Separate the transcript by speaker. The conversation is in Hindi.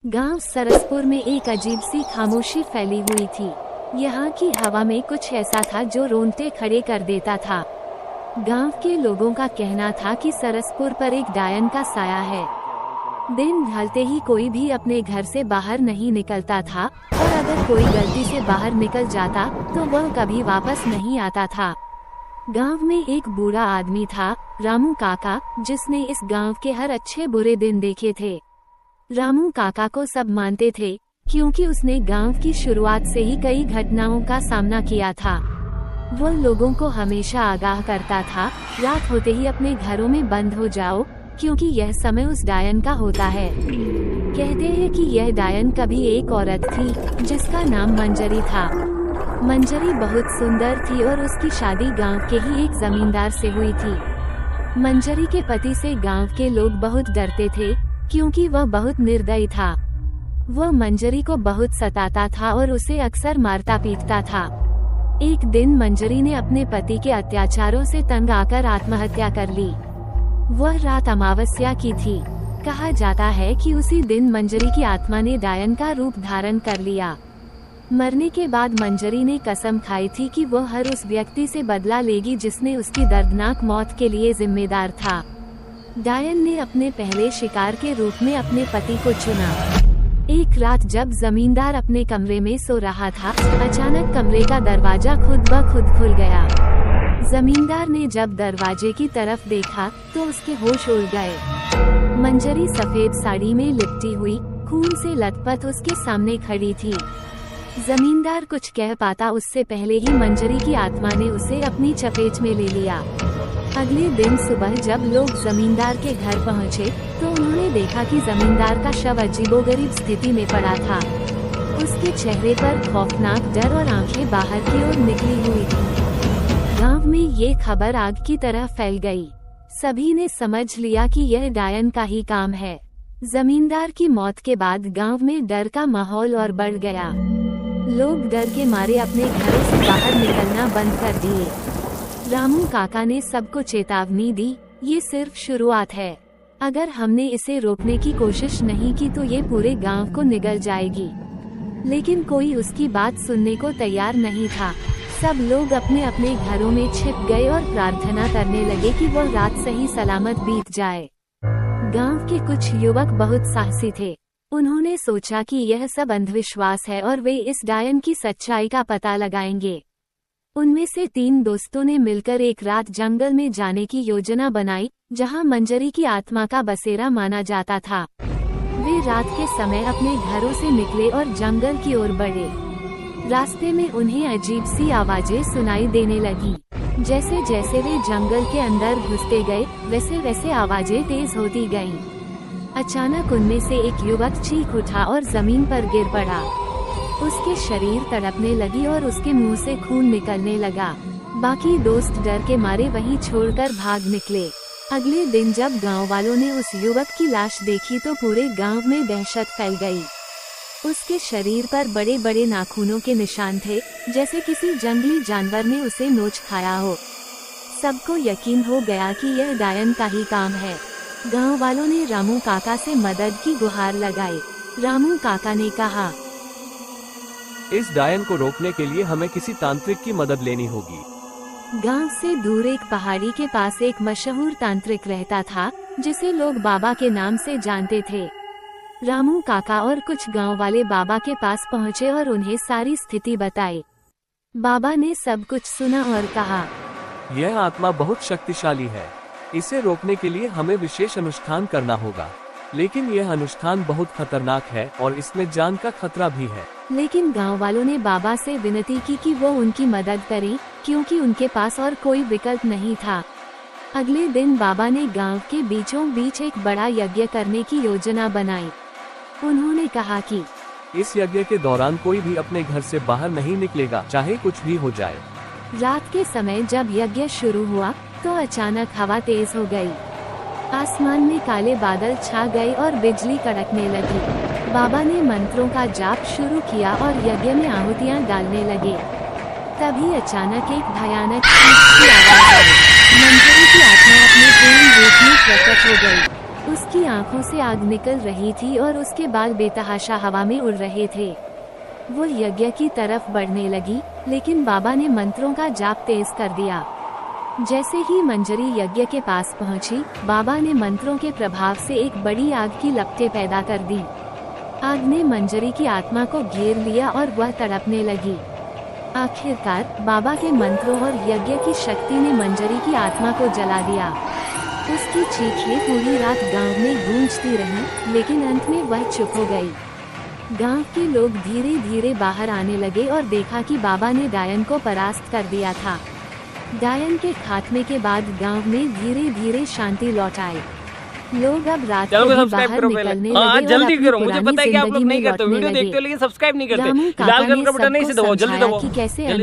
Speaker 1: गांव सरसपुर में एक अजीब सी खामोशी फैली हुई थी। यहाँ की हवा में कुछ ऐसा था जो रोंगटे खड़े कर देता था। गांव के लोगों का कहना था कि सरसपुर पर एक डायन का साया है। दिन ढलते ही कोई भी अपने घर से बाहर नहीं निकलता था और अगर कोई गलती से बाहर निकल जाता तो वह कभी वापस नहीं आता था। गांव में एक बूढ़ा आदमी था, रामू काका, जिसने इस गांव के हर अच्छे बुरे दिन देखे थे। रामू काका को सब मानते थे क्योंकि उसने गांव की शुरुआत से ही कई घटनाओं का सामना किया था। वो लोगों को हमेशा आगाह करता था, रात होते ही अपने घरों में बंद हो जाओ क्योंकि यह समय उस डायन का होता है। कहते हैं कि यह डायन कभी एक औरत थी जिसका नाम मंजरी था। मंजरी बहुत सुंदर थी और उसकी शादी गांव के ही एक जमींदार से हुई थी। मंजरी के पति से गांव के लोग बहुत डरते थे क्योंकि वह बहुत निर्दयी था। वह मंजरी को बहुत सताता था और उसे अक्सर मारता पीटता था। एक दिन मंजरी ने अपने पति के अत्याचारों से तंग आकर आत्महत्या कर ली। वह रात अमावस्या की थी। कहा जाता है कि उसी दिन मंजरी की आत्मा ने डायन का रूप धारण कर लिया। मरने के बाद मंजरी ने कसम खाई थी कि वह हर उस व्यक्ति से बदला लेगी जिसने उसकी दर्दनाक मौत के लिए जिम्मेदार था। डायन ने अपने पहले शिकार के रूप में अपने पति को चुना। एक रात जब जमींदार अपने कमरे में सो रहा था, अचानक कमरे का दरवाजा खुद ब खुद खुल गया। जमींदार ने जब दरवाजे की तरफ देखा तो उसके होश उड़ गए। मंजरी सफेद साड़ी में लिपटी हुई, खून से लथपथ उसके सामने खड़ी थी। जमींदार कुछ कह पाता उससे पहले ही मंजरी की आत्मा ने उसे अपनी चपेट में ले लिया। अगले दिन सुबह जब लोग जमींदार के घर पहुंचे तो उन्होंने देखा कि जमींदार का शव अजीबोगरीब स्थिति में पड़ा था। उसके चेहरे पर खौफनाक डर और आंखें बाहर की ओर निकली हुई थी। गांव में ये खबर आग की तरह फैल गई। सभी ने समझ लिया कि यह डायन का ही काम है। जमींदार की मौत के बाद गांव में डर का माहौल और बढ़ गया। लोग डर के मारे अपने घरों से बाहर निकलना बंद कर दिए। रामू काका ने सबको चेतावनी दी, ये सिर्फ शुरुआत है। अगर हमने इसे रोकने की कोशिश नहीं की तो ये पूरे गांव को निगल जाएगी। लेकिन कोई उसकी बात सुनने को तैयार नहीं था। सब लोग अपने अपने घरों में छिप गए और प्रार्थना करने लगे कि वो रात सही सलामत बीत जाए। गांव के कुछ युवक बहुत साहसी थे। उन्होंने सोचा कि यह सब अंधविश्वास है और वे इस डायन की सच्चाई का पता लगाएंगे। उनमें से 3 दोस्तों ने मिलकर एक रात जंगल में जाने की योजना बनाई, जहां मंजरी की आत्मा का बसेरा माना जाता था। वे रात के समय अपने घरों से निकले और जंगल की ओर बढ़े। रास्ते में उन्हें अजीब सी आवाजें सुनाई देने लगी। जैसे जैसे वे जंगल के अंदर घुसते गए, वैसे वैसे आवाजें तेज होती गईं। अचानक उनमें से एक युवक चीख उठा और जमीन पर गिर पड़ा। उसके शरीर तड़पने लगी और उसके मुंह से खून निकलने लगा। बाकी दोस्त डर के मारे वहीं छोड़कर भाग निकले। अगले दिन जब गांव वालों ने उस युवक की लाश देखी तो पूरे गांव में दहशत फैल गई। उसके शरीर पर बड़े बड़े नाखूनों के निशान थे, जैसे किसी जंगली जानवर ने उसे नोच खाया हो। सबको यकीन हो गया कि यह डायन का ही काम है। गांव वालों ने रामू काका से मदद की गुहार लगाई। रामू काका ने कहा,
Speaker 2: इस डायन को रोकने के लिए हमें किसी तांत्रिक की मदद लेनी होगी।
Speaker 1: गांव से दूर एक पहाड़ी के पास एक मशहूर तांत्रिक रहता था, जिसे लोग बाबा के नाम से जानते थे। रामू काका और कुछ गांव वाले बाबा के पास पहुंचे और उन्हें सारी स्थिति बताई। बाबा ने सब कुछ सुना और कहा,
Speaker 2: यह आत्मा बहुत शक्तिशाली है। इसे रोकने के लिए हमें विशेष अनुष्ठान करना होगा, लेकिन यह अनुष्ठान बहुत खतरनाक है और इसमें जान का खतरा भी है।
Speaker 1: लेकिन गांव वालों ने बाबा से विनती की कि वो उनकी मदद करें, क्योंकि उनके पास और कोई विकल्प नहीं था। अगले दिन बाबा ने गांव के बीचों बीच एक बड़ा यज्ञ करने की योजना बनाई। उन्होंने कहा कि
Speaker 2: इस यज्ञ के दौरान कोई भी अपने घर से बाहर नहीं निकलेगा, चाहे कुछ भी हो जाए।
Speaker 1: रात के समय जब यज्ञ शुरू हुआ तो अचानक हवा तेज हो गई। आसमान में काले बादल छा गए और बिजली कड़कने लगी। बाबा ने मंत्रों का जाप शुरू किया और यज्ञ में आहुतियां डालने लगे। तभी अचानक एक भयानक चीख की आवाज आई। मंजरी की आत्मा अपने पूर्ण रूप में प्रकट हो गई। उसकी आंखों से आग निकल रही थी और उसके बाल बेतहाशा हवा में उड़ रहे थे। वो यज्ञ की तरफ बढ़ने लगी, लेकिन बाबा ने मंत्रों का जाप तेज कर दिया। जैसे ही मंजरी यज्ञ के पास पहुंची, बाबा ने मंत्रों के प्रभाव से एक बड़ी आग की लपटें पैदा कर दी। आग ने मंजरी की आत्मा को घेर लिया और वह तड़पने लगी। आखिरकार बाबा के मंत्रों और यज्ञ की शक्ति ने मंजरी की आत्मा को जला दिया। उसकी चीखें पूरी रात गांव में गूंजती रहीं, लेकिन अंत में वह चुप हो गई। गांव के लोग धीरे धीरे बाहर आने लगे और देखा कि बाबा ने डायन को परास्त कर दिया था। डायन के खात्मे के बाद गांव में धीरे धीरे शांति लौट आई। लोग अब रात को भी बाहर निकलने लगे और
Speaker 3: जल्दी
Speaker 1: अपनी
Speaker 3: करो, मुझे पता है कि आप लोग
Speaker 1: जिंदगी में
Speaker 3: नहीं करते,
Speaker 1: लौटने
Speaker 3: वीडियो
Speaker 1: लगे।
Speaker 3: देखते हो लेकिन सब्सक्राइब नहीं करते।
Speaker 1: रामू
Speaker 3: लाल
Speaker 1: काका
Speaker 3: कलर
Speaker 1: ने
Speaker 3: का बटन नहीं से
Speaker 1: सबको
Speaker 3: दबाओ, जल्दी
Speaker 1: समझाया
Speaker 3: दबाओ।
Speaker 1: कि कैसे